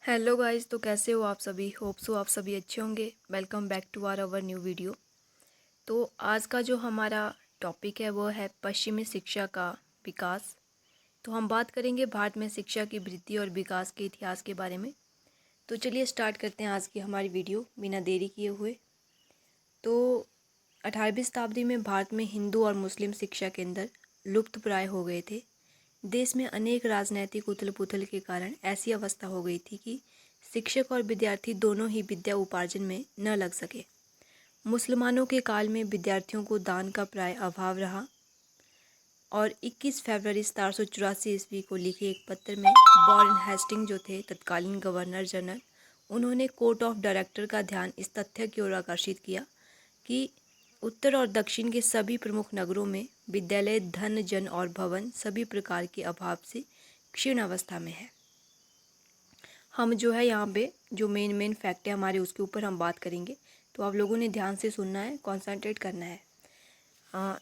Hello guys, तो कैसे हो आप सभी। होप सो आप सभी अच्छे होंगे। Welcome back to our new video. तो आज का जो हमारा टॉपिक है वो है पश्चिमी शिक्षा का विकास। तो हम बात करेंगे भारत में शिक्षा की वृद्धि और विकास के इतिहास के बारे में। तो चलिए स्टार्ट करते हैं आज की हमारी वीडियो बिना देरी किए हुए। तो 18वीं शताब्दी में भारत में हिंदू और मुस्लिम शिक्षा केंद्र लुप्त प्राय हो गए थे। देश में अनेक राजनैतिक उथल पुथल के कारण ऐसी अवस्था हो गई थी कि शिक्षक और विद्यार्थी दोनों ही विद्या उपार्जन में न लग सके। मुसलमानों के काल में विद्यार्थियों को दान का प्राय अभाव रहा और 21 फरवरी 1784 ईस्वी को लिखे एक पत्र में वॉरेन हेस्टिंग जो थे तत्कालीन गवर्नर जनरल, उन्होंने कोर्ट ऑफ डायरेक्टर का ध्यान इस तथ्य की ओर आकर्षित किया कि उत्तर और दक्षिण के सभी प्रमुख नगरों में विद्यालय, धन, जन और भवन सभी प्रकार के अभाव से क्षीण अवस्था में है। हम जो है यहाँ पे जो मेन फैक्ट है हमारे उसके ऊपर हम बात करेंगे, तो आप लोगों ने ध्यान से सुनना है, कॉन्सेंट्रेट करना है।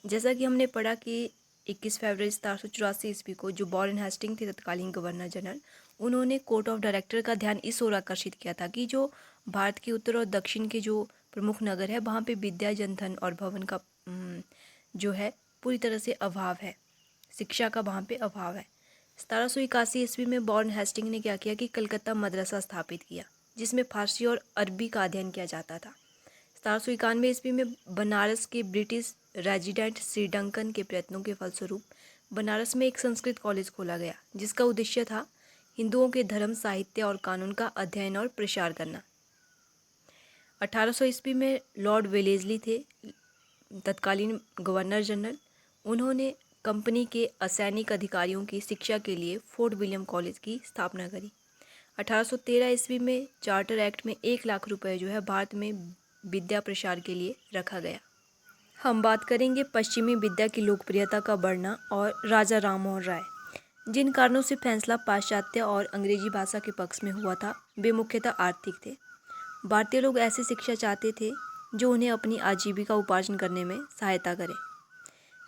जैसा कि हमने पढ़ा कि 21 फरवरी 1784 ईस्वी को जो वॉरेन हेस्टिंग थे तत्कालीन गवर्नर जनरल, उन्होंने कोर्ट ऑफ डायरेक्टर का ध्यान इस ओर आकर्षित किया था कि जो भारत के उत्तर और दक्षिण के जो प्रमुख नगर है वहाँ पे विद्या, जन, धन और भवन का जो है पूरी तरह से अभाव है, शिक्षा का वहाँ पे अभाव है। 1781 ईस्वी में वॉरेन हेस्टिंग ने क्या किया कि कलकत्ता मदरसा स्थापित किया जिसमें फारसी और अरबी का अध्ययन किया जाता था। 1791 ईस्वी में बनारस के ब्रिटिश रेजिडेंट श्री डंकन के प्रयत्नों के फलस्वरूप बनारस में एक संस्कृत कॉलेज खोला गया जिसका उद्देश्य था हिंदुओं के धर्म, साहित्य और कानून का अध्ययन और प्रसार करना। 1800 ईस्वी में लॉर्ड वेलेस्ली थे तत्कालीन गवर्नर जनरल, उन्होंने कंपनी के असैनिक अधिकारियों की शिक्षा के लिए फोर्ट विलियम कॉलेज की स्थापना करी। 1813 ईस्वी में चार्टर एक्ट में 1 लाख रुपए जो है भारत में विद्या प्रसार के लिए रखा गया। हम बात करेंगे पश्चिमी विद्या की लोकप्रियता का बढ़ना और राजा राममोहन राय। जिन कारणों से फैसला पाश्चात्य और अंग्रेजी भाषा के पक्ष में हुआ था वे मुख्यतः आर्थिक थे। भारतीय लोग ऐसी शिक्षा चाहते थे जो उन्हें अपनी आजीविका उपार्जन करने में सहायता करे।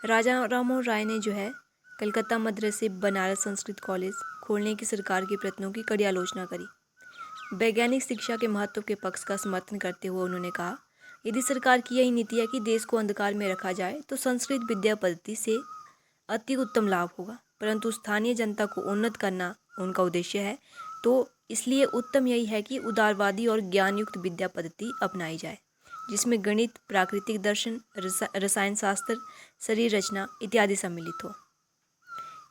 राजा राममोहन राय ने जो है कलकत्ता मद्रासे, बनारस संस्कृत कॉलेज खोलने की सरकार के प्रयत्नों की कड़ी आलोचना करी। वैज्ञानिक शिक्षा के महत्व के पक्ष का समर्थन करते हुए उन्होंने कहा, यदि सरकार की यही नीति है कि देश को अंधकार में रखा जाए तो संस्कृत विद्या पद्धति से अति उत्तम लाभ होगा, परंतु स्थानीय जनता को उन्नत करना उनका उद्देश्य है, तो इसलिए उत्तम यही है कि उदारवादी और ज्ञानयुक्त विद्या पद्धति अपनाई जाए जिसमें गणित, प्राकृतिक दर्शन, रसायन शास्त्र, शरीर रचना इत्यादि सम्मिलित हो।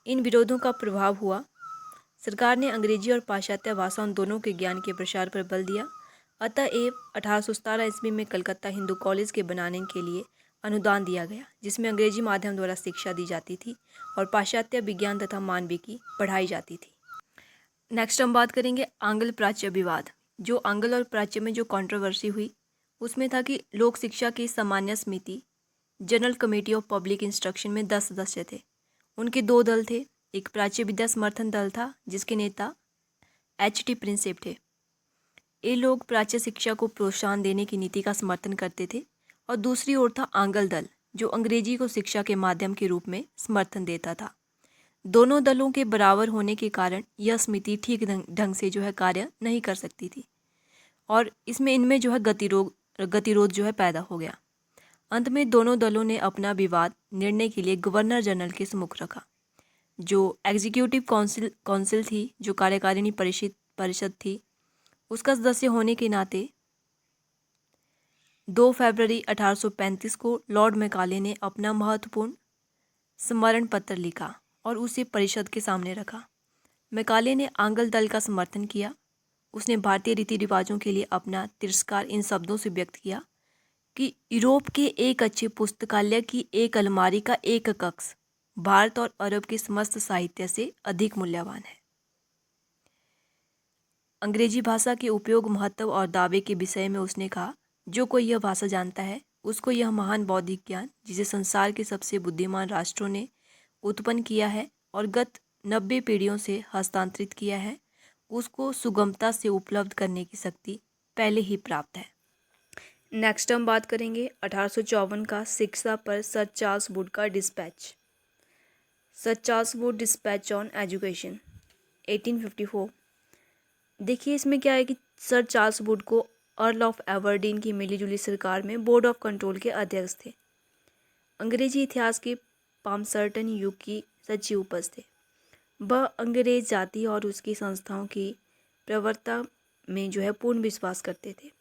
इन विरोधों का प्रभाव हुआ सरकार ने अंग्रेजी और पाश्चात्य भाषाओं दोनों के ज्ञान के प्रसार पर बल दिया। अतएव 1817 ईस्वी में कलकत्ता हिंदू कॉलेज के बनाने के लिए अनुदान दिया गया जिसमें अंग्रेजी माध्यम द्वारा शिक्षा दी जाती थी और पाश्चात्य विज्ञान तथा मानविकी पढ़ाई जाती थी। नेक्स्ट हम बात करेंगे आंग्ल प्राच्य विवाद। जो आंग्ल और प्राच्य में जो कंट्रोवर्सी हुई उसमें था कि लोक शिक्षा की सामान्य समिति general committee of public instruction में 10 सदस्य थे। उनके 2 दल थे। एक प्राच्य विद्या समर्थन दल था जिसके नेता H.T. प्रिंसेप थे। ये लोग प्राच्य शिक्षा को प्रोत्साहन देने की नीति का समर्थन करते थे और दूसरी ओर था आंग्ल दल जो अंग्रेजी को शिक्षा के माध्यम के रूप में समर्थन देता था। दोनों दलों के बराबर होने के कारण यह समिति ठीक ढंग से जो है कार्य नहीं कर सकती थी और इनमें जो है गतिरोध जो है पैदा हो गया। अंत में दोनों दलों ने अपना विवाद निर्णय के लिए गवर्नर जनरल के सम्मुख रखा। जो एग्जीक्यूटिव काउंसिल थी, जो कार्यकारिणी परिषद थी, उसका सदस्य होने के नाते 2 फरवरी 1835 को लॉर्ड मैकाले ने अपना महत्वपूर्ण स्मरण पत्र लिखा और उसे परिषद के सामने रखा। मैकाले ने आंग्ल दल का समर्थन किया। उसने भारतीय रीति रिवाजों के लिए अपना तिरस्कार इन शब्दों से व्यक्त किया कि यूरोप के एक अच्छे पुस्तकालय की एक अलमारी का एक कक्ष भारत और अरब के समस्त साहित्य से अधिक मूल्यवान है। अंग्रेजी भाषा के उपयोग, महत्व और दावे के विषय में उसने कहा, जो कोई यह भाषा जानता है उसको यह महान बौद्धिक ज्ञान जिसे संसार के सबसे बुद्धिमान राष्ट्रों ने उत्पन्न किया है और गत 90 पीढ़ियों से हस्तांतरित किया है, उसको सुगमता से उपलब्ध करने की शक्ति पहले ही प्राप्त है। नेक्स्ट हम बात करेंगे 1854 का शिक्षा पर सर चार्ल्स वुड का dispatch. Sir Charles Wood dispatch on education 1854। देखिए इसमें क्या है कि सर चार्ल्स वुड को अर्ल ऑफ एबरडीन की मिलीजुली सरकार में बोर्ड ऑफ कंट्रोल के अध्यक्ष थे। अंग्रेजी इतिहास के पामसर्टन युग की सचिव उपज थे। वह अंग्रेज जाति और उसकी संस्थाओं की प्रवृत्ता में पूर्ण विश्वास करते थे।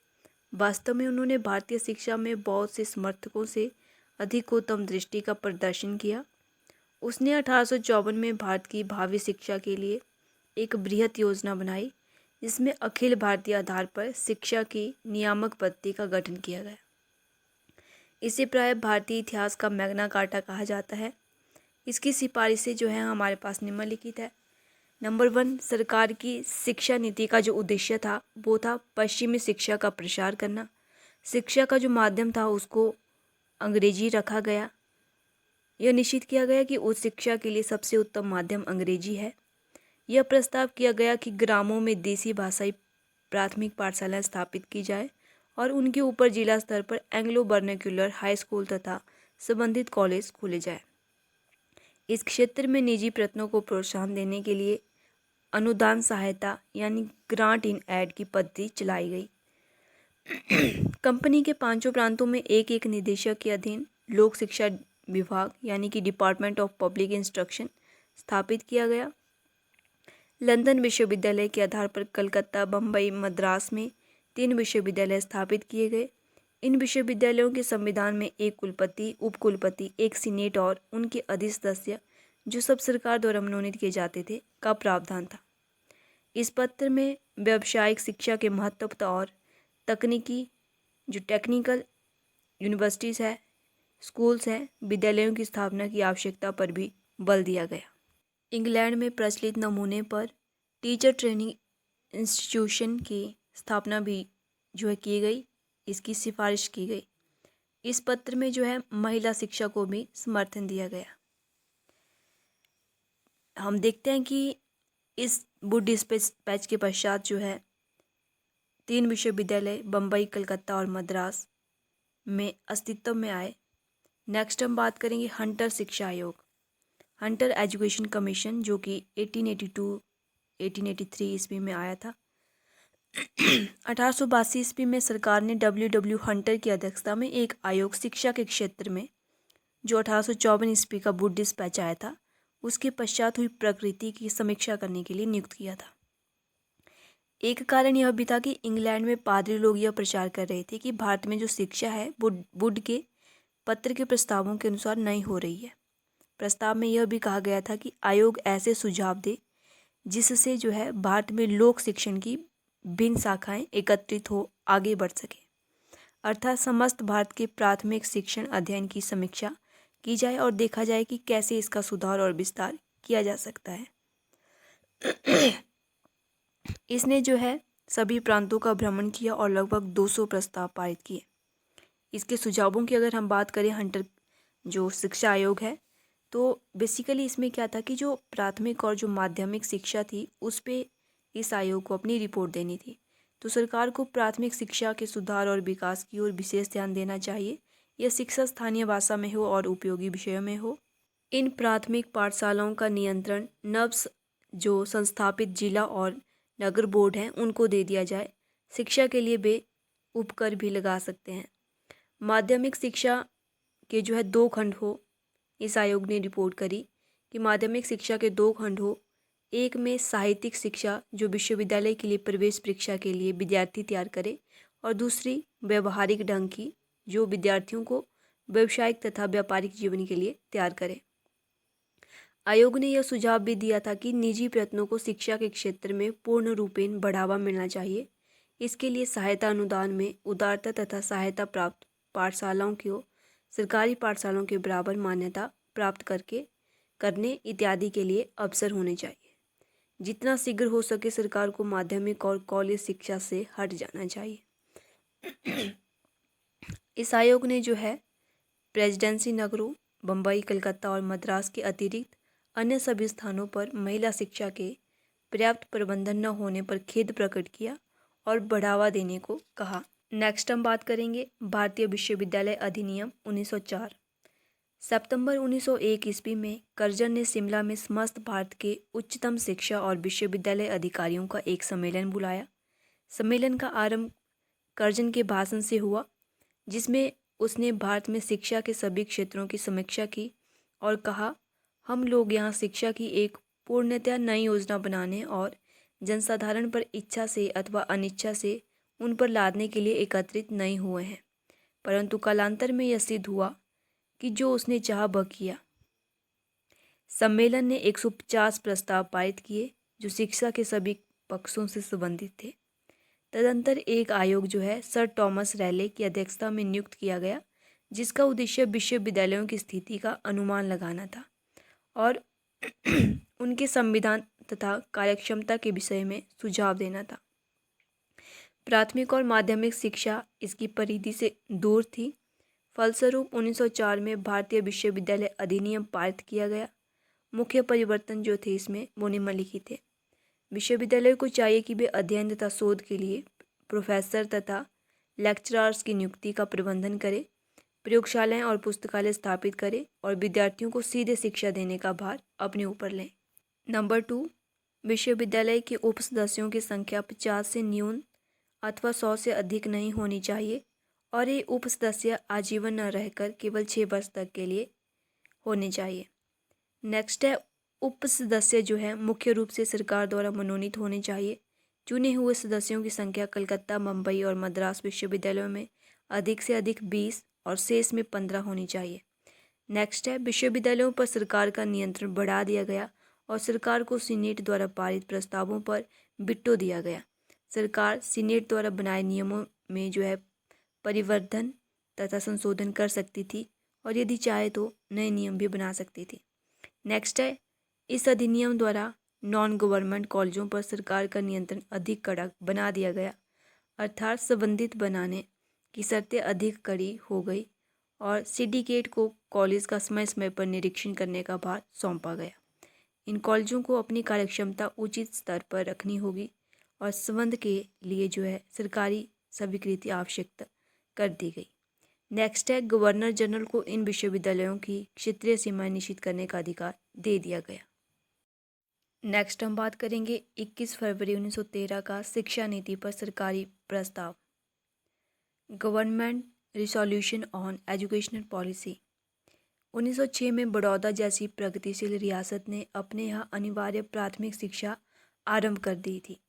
वास्तव में उन्होंने भारतीय शिक्षा में बहुत से समर्थकों से अधिक उत्तम दृष्टि का प्रदर्शन किया। उसने 1854 में भारत की भावी शिक्षा के लिए एक बृहत योजना बनाई, जिसमें अखिल भारतीय आधार पर शिक्षा की नियामक पद्धति का गठन किया गया। इसे प्राय भारतीय इतिहास का मैग्ना कार्टा कहा जाता है। इसकी सिफारिशें हमारे पास निम्नलिखित है। नंबर 1, सरकार की शिक्षा नीति का जो उद्देश्य था वो था पश्चिमी शिक्षा का प्रसार करना। शिक्षा का जो माध्यम था उसको अंग्रेजी रखा गया। यह निश्चित किया गया कि उच्च शिक्षा के लिए सबसे उत्तम माध्यम अंग्रेजी है। यह प्रस्ताव किया गया कि ग्रामों में देसी भाषाई प्राथमिक पाठशालाएं स्थापित की जाए और उनके ऊपर जिला स्तर पर एंग्लो वर्नाक्युलर हाई स्कूल तथा संबंधित कॉलेज खोले जाए। इस क्षेत्र में निजी प्रयत्नों को प्रोत्साहन देने के लिए अनुदान सहायता यानी ग्रांट इन एड की पद्धति चलाई गई। कंपनी के 5 प्रांतों में एक एक निदेशक के अधीन लोक शिक्षा विभाग यानी कि डिपार्टमेंट ऑफ पब्लिक इंस्ट्रक्शन स्थापित किया गया। लंदन विश्वविद्यालय के आधार पर कलकत्ता, बम्बई, मद्रास में 3 विश्वविद्यालय स्थापित किए गए। इन विश्वविद्यालयों के संविधान में एक कुलपति, उपकुलपति, एक सीनेट और उनके अधिसदस्य जो सब सरकार द्वारा मनोनीत किए जाते थे का प्रावधान था। इस पत्र में व्यावसायिक शिक्षा के महत्व और तकनीकी जो टेक्निकल यूनिवर्सिटीज़ है, स्कूल्स हैं, विद्यालयों की स्थापना की आवश्यकता पर भी बल दिया गया। इंग्लैंड में प्रचलित नमूने पर टीचर ट्रेनिंग इंस्टीट्यूशन की स्थापना भी की गई, इसकी सिफारिश की गई। इस पत्र में महिला शिक्षा को भी समर्थन दिया गया। हम देखते हैं कि इस वुड डिस्पैच के पश्चात 3 विश्वविद्यालय बम्बई, कलकत्ता और मद्रास में अस्तित्व में आए। नेक्स्ट हम बात करेंगे हंटर शिक्षा आयोग, हंटर एजुकेशन कमीशन, जो कि 1883 ईस्वी में आया था। 1882 ईस्वी में सरकार ने W हंटर की अध्यक्षता में एक आयोग शिक्षा के क्षेत्र में जो 1854 ईस्वी का वुड डिस्पैच आया था उसके पश्चात हुई प्रगति की समीक्षा करने के लिए नियुक्त किया था। एक कारण यह भी था कि इंग्लैंड में पादरी लोग यह प्रचार कर रहे थे कि भारत में जो शिक्षा है वो वुड के पत्र के प्रस्तावों के अनुसार नहीं हो रही है। प्रस्ताव में यह भी कहा गया था कि आयोग ऐसे सुझाव दे जिससे भारत में लोक शिक्षण की भिन्न शाखाएं एकत्रित हो आगे बढ़ सके, अर्थात समस्त भारत के प्राथमिक शिक्षण अध्ययन की समीक्षा की जाए और देखा जाए कि कैसे इसका सुधार और विस्तार किया जा सकता है। इसने सभी प्रांतों का भ्रमण किया और लगभग 200 प्रस्ताव पारित किए। इसके सुझावों की अगर हम बात करें हंटर जो शिक्षा आयोग है, तो बेसिकली इसमें क्या था कि जो प्राथमिक और जो माध्यमिक शिक्षा थी उस पे इस आयोग को अपनी रिपोर्ट देनी थी। तो सरकार को प्राथमिक शिक्षा के सुधार और विकास की ओर विशेष ध्यान देना चाहिए। यह शिक्षा स्थानीय भाषा में हो और उपयोगी विषयों में हो। इन प्राथमिक पाठशालाओं का नियंत्रण जो संस्थापित जिला और नगर बोर्ड हैं उनको दे दिया जाए। शिक्षा के लिए वे उपकर भी लगा सकते हैं। माध्यमिक शिक्षा के 2 खंड हो। इस आयोग ने रिपोर्ट करी कि माध्यमिक शिक्षा के 2 खंड हो। एक में साहित्यिक शिक्षा जो विश्वविद्यालय के लिए प्रवेश परीक्षा के लिए विद्यार्थी तैयार करे, और दूसरी व्यवहारिक ढंग की जो विद्यार्थियों को व्यावसायिक तथा व्यापारिक जीवन के लिए तैयार करे। आयोग ने यह सुझाव भी दिया था कि निजी प्रयत्नों को शिक्षा के क्षेत्र में पूर्ण रूपेण बढ़ावा मिलना चाहिए। इसके लिए सहायता अनुदान में उदारता तथा सहायता प्राप्त पाठशालाओं को सरकारी पाठशालाओं के बराबर मान्यता प्राप्त करने इत्यादि के लिए अवसर होने चाहिए। जितना शीघ्र हो सके सरकार को माध्यमिक और कॉलेज शिक्षा से हट जाना चाहिए। इस आयोग ने प्रेसिडेंसी नगरों बम्बई, कलकत्ता और मद्रास के अतिरिक्त अन्य सभी स्थानों पर महिला शिक्षा के पर्याप्त प्रबंधन न होने पर खेद प्रकट किया और बढ़ावा देने को कहा। नेक्स्ट हम बात करेंगे भारतीय विश्वविद्यालय अधिनियम 1904। सितंबर 1901 ईस्वी में कर्जन ने शिमला में समस्त भारत के उच्चतम शिक्षा और विश्वविद्यालय अधिकारियों का एक सम्मेलन बुलाया। सम्मेलन का आरंभ कर्जन के भाषण से हुआ, जिसमें उसने भारत में शिक्षा के सभी क्षेत्रों की समीक्षा की और कहा, हम लोग यहाँ शिक्षा की एक पूर्णतया नई योजना बनाने और जनसाधारण पर इच्छा से अथवा अनिच्छा से उन पर लादने के लिए एकत्रित नहीं हुए हैं, परंतु कालांतर में यह सिद्ध हुआ कि जो उसने चाहा वह किया। सम्मेलन ने 150 प्रस्ताव पारित किए जो शिक्षा के सभी पक्षों से संबंधित थे। तदंतर एक आयोग जो है सर टॉमस रैले की अध्यक्षता में नियुक्त किया गया, जिसका उद्देश्य विश्वविद्यालयों की स्थिति का अनुमान लगाना था और उनके संविधान तथा कार्यक्षमता के विषय में सुझाव देना था। प्राथमिक और माध्यमिक शिक्षा इसकी परिधि से दूर थी। फलस्वरूप 1904 में भारतीय विश्वविद्यालय अधिनियम पारित किया गया। मुख्य परिवर्तन जो थे इसमें वो निम्नलिखित थे। विश्वविद्यालय को चाहिए कि वे अध्ययन तथा शोध के लिए प्रोफेसर तथा लेक्चरर्स की नियुक्ति का प्रबंधन करें, प्रयोगशालाएं और पुस्तकालय स्थापित करें और विद्यार्थियों को सीधे शिक्षा देने का भार अपने ऊपर लें। नंबर 2, विश्वविद्यालय के उप सदस्यों की संख्या 50 से न्यून अथवा 100 से अधिक नहीं होनी चाहिए और ये उप सदस्य आजीवन न रहकर केवल 6 वर्ष तक के लिए होने चाहिए। नेक्स्ट है, उप सदस्य जो है मुख्य रूप से सरकार द्वारा मनोनीत होने चाहिए। चुने हुए सदस्यों की संख्या कलकत्ता, मुंबई और मद्रास विश्वविद्यालयों में अधिक से अधिक 20 और शेष में 15 होनी चाहिए। नेक्स्ट है, विश्वविद्यालयों पर सरकार का नियंत्रण बढ़ा दिया गया और सरकार को सीनेट द्वारा पारित प्रस्तावों पर बिट्टो दिया गया। सरकार सीनेट द्वारा बनाए नियमों में जो है परिवर्धन तथा संशोधन कर सकती थी और यदि चाहे तो नए नियम भी बना सकती थी। नेक्स्ट है, इस अधिनियम द्वारा नॉन गवर्नमेंट कॉलेजों पर सरकार का नियंत्रण अधिक कड़क बना दिया गया, अर्थात संबंधित बनाने की शर्तें अधिक कड़ी हो गई और सिंडिकेट को कॉलेज का समय समय पर निरीक्षण करने का भार सौंपा गया। इन कॉलेजों को अपनी कार्यक्षमता उचित स्तर पर रखनी होगी और संबंध के लिए जो है सरकारी स्वीकृति आवश्यक कर दी गई। नेक्स्ट है, गवर्नर जनरल को इन विश्वविद्यालयों की क्षेत्रीय सीमाएं निश्चित करने का अधिकार दे दिया गया। नेक्स्ट हम बात करेंगे 21 फरवरी 1913 का शिक्षा नीति पर सरकारी प्रस्ताव, government resolution on educational policy. 1906 में बड़ौदा जैसी प्रगतिशील रियासत ने अपने यहाँ अनिवार्य प्राथमिक शिक्षा आरंभ कर दी थी।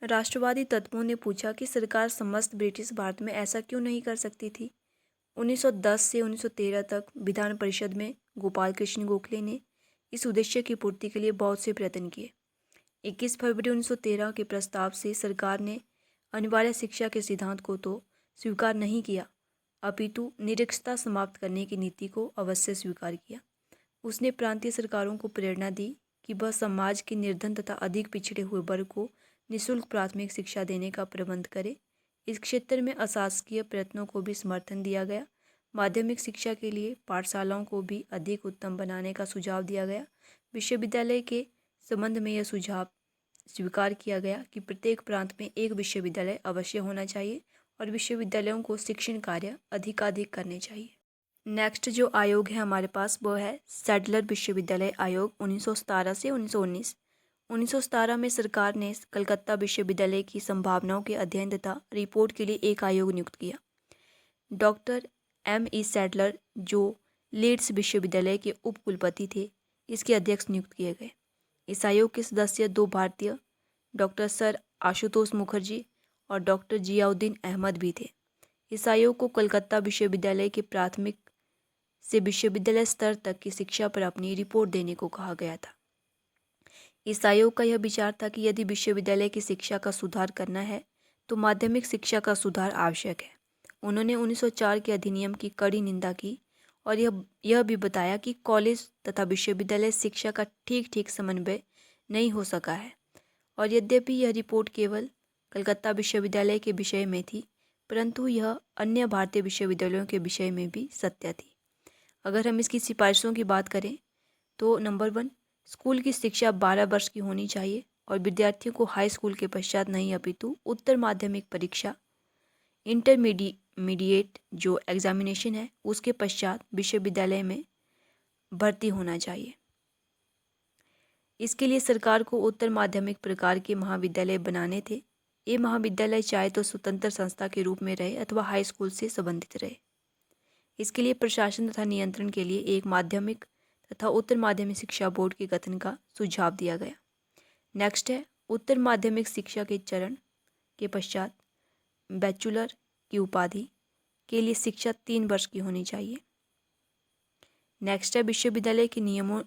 राष्ट्रवादी तत्वों ने पूछा कि सरकार समस्त ब्रिटिश भारत में ऐसा क्यों नहीं कर सकती थी। 1910 से 1913 तक विधान परिषद में गोपाल कृष्ण गोखले ने इस उद्देश्य की पूर्ति के लिए बहुत से प्रयत्न किए। 21 फरवरी 1913 के प्रस्ताव से सरकार ने अनिवार्य शिक्षा के सिद्धांत को तो स्वीकार नहीं किया, अपितु निरक्षरता समाप्त करने की नीति को अवश्य स्वीकार किया। उसने प्रांतीय सरकारों को प्रेरणा दी कि वह समाज के निर्धन तथा अधिक पिछड़े हुए वर्ग को निःशुल्क प्राथमिक शिक्षा देने का प्रबंध करे। इस क्षेत्र में अशासकीय प्रयत्नों को भी समर्थन दिया गया। माध्यमिक शिक्षा के लिए पाठशालाओं को भी अधिक उत्तम बनाने का सुझाव दिया गया। विश्वविद्यालय के संबंध में यह सुझाव स्वीकार किया गया कि प्रत्येक प्रांत में एक विश्वविद्यालय अवश्य होना चाहिए और विश्वविद्यालयों को शिक्षण कार्य अधिकाधिक करने चाहिए। नेक्स्ट जो आयोग है हमारे पास वो है सैडलर विश्वविद्यालय आयोग 1917 से 1919। 1917 में सरकार ने कलकत्ता विश्वविद्यालय की संभावनाओं के अध्ययन तथा रिपोर्ट के लिए एक आयोग नियुक्त किया। Doctor M.E. सैडलर जो लीड्स विश्वविद्यालय के उप कुलपति थे, इसके अध्यक्ष नियुक्त किए गए। इस आयोग के सदस्य 2 भारतीय डॉक्टर सर आशुतोष मुखर्जी और डॉक्टर जियाउद्दीन अहमद भी थे। इस आयोग को कलकत्ता विश्वविद्यालय के प्राथमिक से विश्वविद्यालय स्तर तक की शिक्षा पर अपनी रिपोर्ट देने को कहा गया था। इस आयोग का यह विचार था कि यदि विश्वविद्यालय की शिक्षा का सुधार करना है तो माध्यमिक शिक्षा का सुधार आवश्यक है। उन्होंने 1904 के अधिनियम की कड़ी निंदा की और यह भी बताया कि कॉलेज तथा विश्वविद्यालय शिक्षा का ठीक समन्वय नहीं हो सका है और यद्यपि यह रिपोर्ट केवल कलकत्ता विश्वविद्यालय के विषय में थी, परंतु यह अन्य भारतीय विश्वविद्यालयों के विषय में भी सत्य थी। अगर हम इसकी सिफारिशों की बात करें तो नंबर 1, स्कूल की शिक्षा 12 वर्ष की होनी चाहिए और विद्यार्थियों को हाई स्कूल के पश्चात नहीं अपितु उत्तर माध्यमिक परीक्षा इंटरमीडिएट इंटरमीडिएट जो एग्जामिनेशन है उसके पश्चात विश्वविद्यालय में भर्ती होना चाहिए। इसके लिए सरकार को उत्तर माध्यमिक प्रकार के महाविद्यालय बनाने थे। ये महाविद्यालय चाहे तो स्वतंत्र संस्था के रूप में रहे अथवा हाई स्कूल से संबंधित रहे। इसके लिए प्रशासन तथा नियंत्रण के लिए एक माध्यमिक तथा उत्तर माध्यमिक शिक्षा बोर्ड के गठन का सुझाव दिया गया। नेक्स्ट है उत्तर माध्यमिक शिक्षा के चरण के पश्चात बैचलर की उपाधि के लिए शिक्षा 3 वर्ष की होनी चाहिए। नेक्स्ट है विश्वविद्यालय के नियमों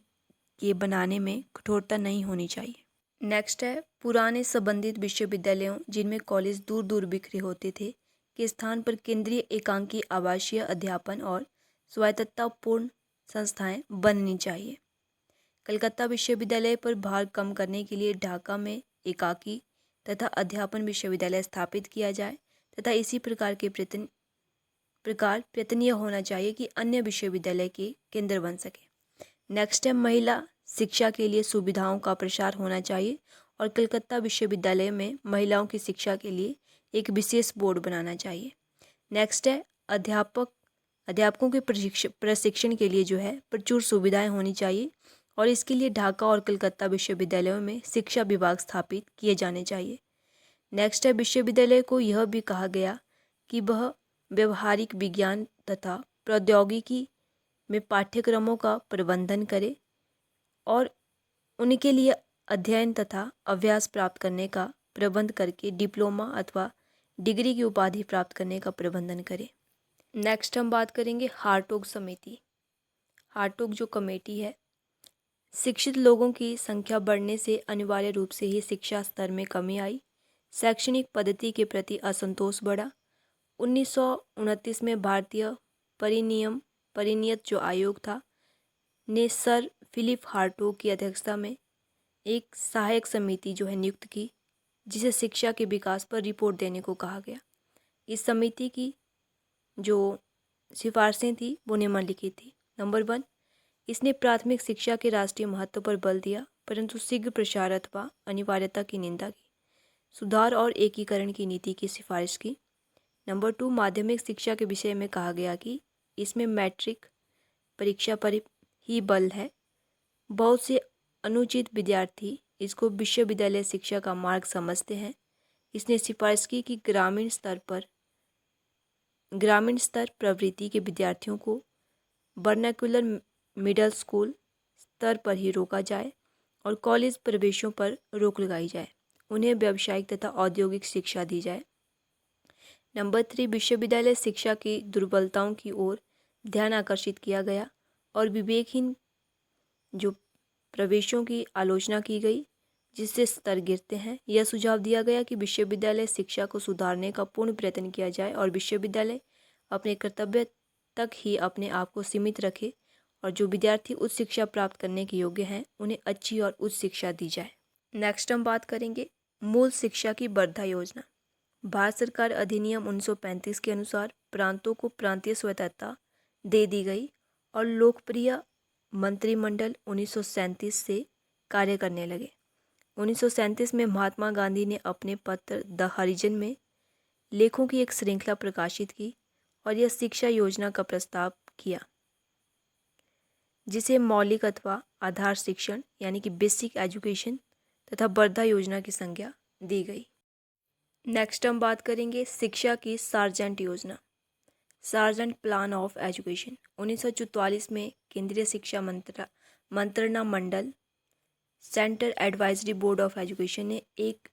के बनाने में कठोरता नहीं होनी चाहिए। नेक्स्ट है पुराने संबंधित विश्वविद्यालयों जिनमें कॉलेज दूर दूर बिखरे होते थे के स्थान पर केंद्रीय एकांकी आवासीय अध्यापन और स्वायत्ततापूर्ण संस्थाएं बननी चाहिए। कलकत्ता विश्वविद्यालय पर भार कम करने के लिए ढाका में एकाकी तथा अध्यापन विश्वविद्यालय स्थापित किया जाए तथा इसी प्रकार प्रयत्नीय होना चाहिए कि अन्य विश्वविद्यालय के केंद्र बन सके। नेक्स्ट है महिला शिक्षा के लिए सुविधाओं का प्रसार होना चाहिए और कलकत्ता विश्वविद्यालय में महिलाओं की शिक्षा के लिए एक विशेष बोर्ड बनाना चाहिए। नेक्स्ट है अध्यापकों के प्रशिक्षण के लिए जो है प्रचुर सुविधाएं होनी चाहिए और इसके लिए ढाका और कलकत्ता विश्वविद्यालयों में शिक्षा विभाग स्थापित किए जाने चाहिए। नेक्स्ट है विश्वविद्यालय को यह भी कहा गया कि वह व्यवहारिक विज्ञान तथा प्रौद्योगिकी में पाठ्यक्रमों का प्रबंधन करे और उनके लिए अध्ययन तथा अभ्यास प्राप्त करने का प्रबंध करके डिप्लोमा अथवा डिग्री की उपाधि प्राप्त करने का प्रबंधन करे। नेक्स्ट हम बात करेंगे हारटोग समिति। हारटोग जो कमेटी है, शिक्षित लोगों की संख्या बढ़ने से अनिवार्य रूप से ही शिक्षा स्तर में कमी आई, शैक्षणिक पद्धति के प्रति असंतोष बढ़ा। 1929 में भारतीय परिनियत जो आयोग था ने सर फिलिप हारटोग की अध्यक्षता में एक सहायक समिति जो है नियुक्त की जिसे शिक्षा के विकास पर रिपोर्ट देने को कहा गया। इस समिति की जो सिफारिशें थी वो निम्नलिखित थी। नंबर 1, इसने प्राथमिक शिक्षा के राष्ट्रीय महत्व पर बल दिया परंतु शीघ्र प्रसार अथवा अनिवार्यता की निंदा की। सुधार और एकीकरण की नीति की सिफारिश की। नंबर 2, माध्यमिक शिक्षा के विषय में कहा गया कि इसमें मैट्रिक परीक्षा पर ही बल है। बहुत से अनुचित विद्यार्थी इसको विश्वविद्यालय शिक्षा का मार्ग समझते हैं। इसने सिफारिश की कि ग्रामीण स्तर प्रवृत्ति के विद्यार्थियों को वर्नाक्युलर मिडिल स्कूल स्तर पर ही रोका जाए और कॉलेज प्रवेशों पर रोक लगाई जाए। उन्हें व्यावसायिक तथा औद्योगिक शिक्षा दी जाए। नंबर 3, विश्वविद्यालय शिक्षा की दुर्बलताओं की ओर ध्यान आकर्षित किया गया और विवेकहीन जो प्रवेशों की आलोचना की गई जिससे स्तर गिरते हैं। यह सुझाव दिया गया कि विश्वविद्यालय शिक्षा को सुधारने का पूर्ण प्रयत्न किया जाए और विश्वविद्यालय अपने कर्तव्य तक ही अपने आप को सीमित रखे और जो विद्यार्थी उच्च शिक्षा प्राप्त करने के योग्य हैं उन्हें अच्छी और उच्च शिक्षा दी जाए। नेक्स्ट हम बात करेंगे मूल शिक्षा की वर्धा योजना। भारत सरकार अधिनियम 1935 के अनुसार प्रांतों को प्रांतीय स्वायत्तता दे दी गई और लोकप्रिय मंत्रिमंडल 1937 से कार्य करने लगे। 1937 में महात्मा गांधी ने अपने पत्र द हरिजन में लेखों की एक श्रृंखला प्रकाशित की और यह शिक्षा योजना का प्रस्ताव किया जिसे मौलिक अथवा आधार शिक्षण यानी कि बेसिक एजुकेशन तथा वर्धा योजना की संज्ञा दी गई। नेक्स्ट हम बात करेंगे शिक्षा की सार्जेंट योजना, सार्जेंट प्लान ऑफ एजुकेशन। 1944 में केंद्रीय शिक्षा मंत्रणा मंडल central advisory board of education ने एक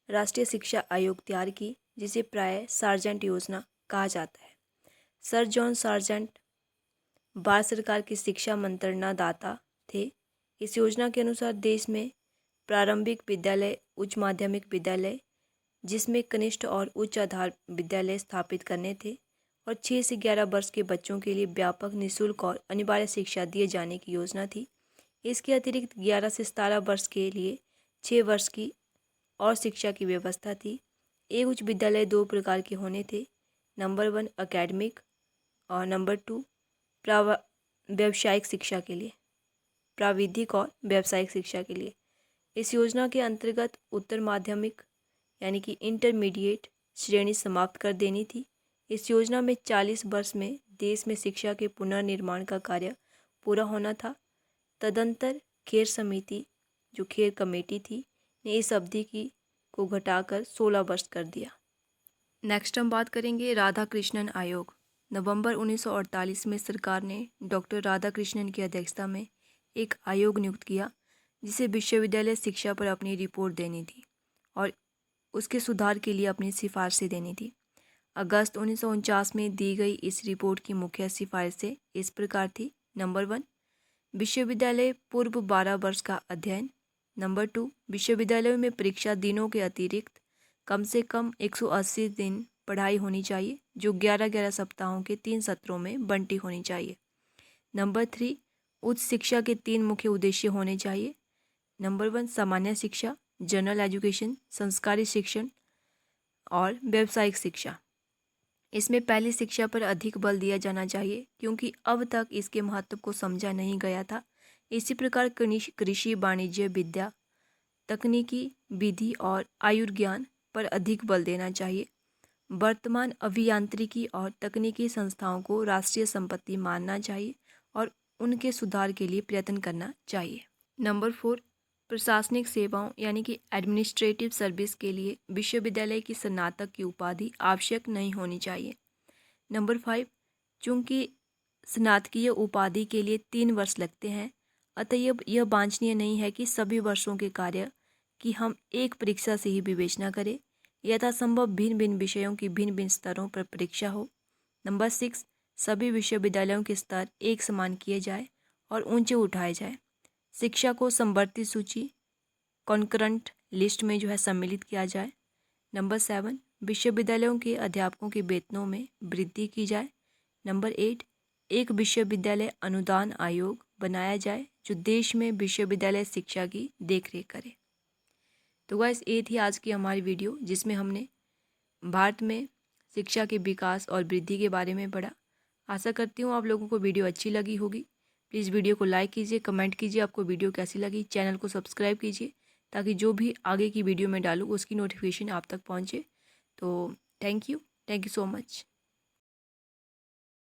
राष्ट्रीय शिक्षा आयोग तैयार की जिसे प्राय सार्जेंट योजना कहा जाता है। सर जॉन सार्जेंट भारत सरकार के शिक्षा मंत्रणादाता थे। इस योजना के अनुसार देश में प्रारंभिक विद्यालय, उच्च माध्यमिक विद्यालय जिसमें कनिष्ठ और उच्च आधार विद्यालय स्थापित करने थे और 6 से 11 वर्ष के बच्चों के लिए व्यापक निःशुल्क और अनिवार्य शिक्षा दिए जाने की योजना थी। इसके अतिरिक्त 11 से 17 वर्ष के लिए 6 वर्ष की और शिक्षा की व्यवस्था थी। ये उच्च विद्यालय 2 प्रकार के होने थे। नंबर 1 एकेडमिक और नंबर 2 व्यावसायिक शिक्षा के लिए, प्राविधिक और व्यावसायिक शिक्षा के लिए। इस योजना के अंतर्गत उत्तर माध्यमिक यानी कि इंटरमीडिएट श्रेणी समाप्त कर देनी थी। इस योजना में 40 वर्ष में देश में शिक्षा के पुनर्निर्माण का कार्य पूरा होना था। तदंतर खेर समिति, जो खेर कमेटी थी, ने इस अवधि को घटाकर 16 वर्ष कर दिया। नेक्स्ट हम बात करेंगे राधाकृष्णन आयोग। नवंबर 1948 में सरकार ने डॉक्टर राधाकृष्णन की अध्यक्षता में एक आयोग नियुक्त किया, जिसे विश्वविद्यालय शिक्षा पर अपनी रिपोर्ट देनी थी और उसके सुधार के लिए अपनी सिफारिशें देनी थी। अगस्त 1949 में दी गई इस रिपोर्ट की मुख्य सिफारिशें इस प्रकार थी। नंबर 1, विश्वविद्यालय पूर्व 12 वर्ष का अध्ययन। नंबर 2, विश्वविद्यालयों में परीक्षा दिनों के अतिरिक्त कम से कम 180 दिन पढ़ाई होनी चाहिए, जो 11-11 सप्ताहों के 3 सत्रों में बंटी होनी चाहिए। नंबर 3, उच्च शिक्षा के 3 मुख्य उद्देश्य होने चाहिए। नंबर 1, सामान्य शिक्षा, जनरल एजुकेशन, संस्कारी शिक्षण और व्यावसायिक शिक्षा। इसमें पहली शिक्षा पर अधिक बल दिया जाना चाहिए, क्योंकि अब तक इसके महत्व को समझा नहीं गया था। इसी प्रकार कृषि, वाणिज्य, विद्या, तकनीकी, विधि और आयुर्ज्ञान पर अधिक बल देना चाहिए। वर्तमान अभियांत्रिकी और तकनीकी संस्थाओं को राष्ट्रीय संपत्ति मानना चाहिए और उनके सुधार के लिए प्रयत्न करना चाहिए। नंबर 4, प्रशासनिक सेवाओं यानी कि एडमिनिस्ट्रेटिव सर्विस के लिए विश्वविद्यालय की स्नातक की उपाधि आवश्यक नहीं होनी चाहिए। नंबर 5, चूंकि स्नातकीय उपाधि के लिए 3 वर्ष लगते हैं, अतः यह वांछनीय नहीं है कि सभी वर्षों के कार्य की हम एक परीक्षा से ही विवेचना करें। यथासंभव भिन्न भिन्न विषयों की भिन्न भिन्न स्तरों पर परीक्षा हो। नंबर 6, सभी विश्वविद्यालयों के स्तर एक समान किए जाए और ऊंचे उठाए जाए। शिक्षा को समवर्ती सूची, कॉन्करेंट लिस्ट में सम्मिलित किया जाए। नंबर 7, विश्वविद्यालयों के अध्यापकों के वेतनों में वृद्धि की जाए। नंबर 8, एक विश्वविद्यालय अनुदान आयोग बनाया जाए, जो देश में विश्वविद्यालय शिक्षा की देखरेख करे। तो गाइस, ये थी आज की हमारी वीडियो, जिसमें हमने भारत में शिक्षा के विकास और वृद्धि के बारे में पढ़ा। आशा करती हूँ आप लोगों को वीडियो अच्छी लगी होगी। प्लीज़ वीडियो को लाइक कीजिए, कमेंट कीजिए आपको वीडियो कैसी लगी। चैनल को सब्सक्राइब कीजिए, ताकि जो भी आगे की वीडियो मैं डालूँ उसकी नोटिफिकेशन आप तक पहुँचे। तो थैंक यू सो मच।